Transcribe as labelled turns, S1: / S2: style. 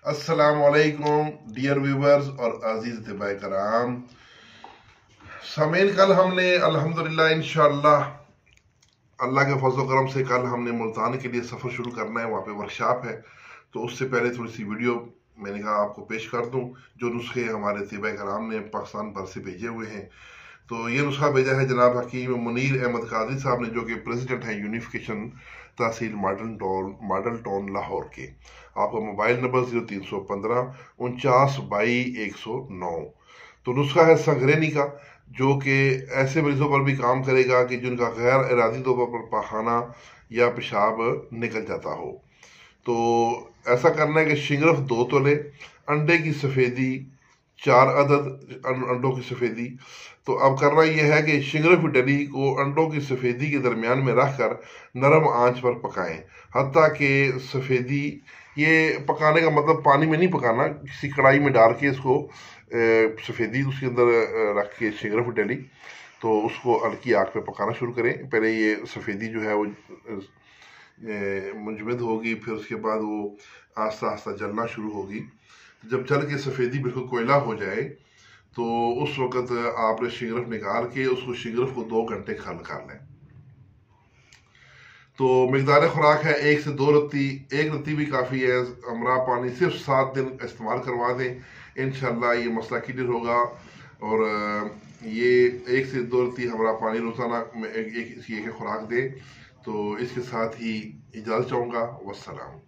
S1: अस्सलाम वालेकुम dear viewers और अजीज तिबाए कराम सामीन। कल हमने अल्हम्दुलिल्लाह इंशाअल्लाह अल्लाह के फजल करम से कल हमने मुल्तान के लिए सफ़र शुरू करना है। वहाँ पे वर्कशॉप है, तो उससे पहले थोड़ी सी वीडियो मैंने कहा आपको पेश कर दूं। जो नुस्खे हमारे तिबाए कराम ने पाकिस्तान भर से भेजे हुए हैं, तो ये नुस्खा भेजा है जनाब हकीम मुनीर अहमद काजी साहब ने, जो कि प्रेसिडेंट हैं यूनिफिकेशन तहसील मॉडल टाउन लाहौर के। आपका मोबाइल नंबर 0315 49 22 109। तो नुस्खा है संगरेनी का, जो कि ऐसे मरीजों पर भी काम करेगा कि जिनका गैर इरादी तौर पर पाखाना या पेशाब निकल जाता हो। तो ऐसा करना है कि शिंगरफ 2 तोले, अंडे की सफ़ेदी 4 अदद अंडों की सफ़ेदी। तो अब करना यह है कि शिंगरफ की डली को अंडों की सफ़ेदी के दरमियान में रख कर नरम आंच पर पकाएं, हत्ता कि सफ़ेदी, ये पकाने का मतलब पानी में नहीं पकाना, किसी कढ़ाई में डाल के इसको सफ़ेदी उसके अंदर रख के शिंगरफ डली, तो उसको हल्की आग पे पकाना शुरू करें। पहले ये सफ़ेदी जो है वो मुंजमद होगी, फिर उसके बाद वो आस्ता आस्ता जलना शुरू होगी। जब जल के सफ़ेदी बिल्कुल कोयला हो जाए, तो उस वक़्त आपने शिंगरफ निकाल के उसको शिंगरफ को 2 घंटे खल कर लें। तो मकदार खुराक है 1 से 2 रत्ती, 1 रत्ती भी काफ़ी है। हमरा पानी सिर्फ 7 दिन इस्तेमाल करवा दें, इंशाल्लाह ये मसला क्लियर होगा। और ये 1 से 2 रत्ती हमरा पानी रोज़ाना इसकी एक खुराक दें। तो इसके साथ ही इजाज़त चाहूँगा। वस्सलाम।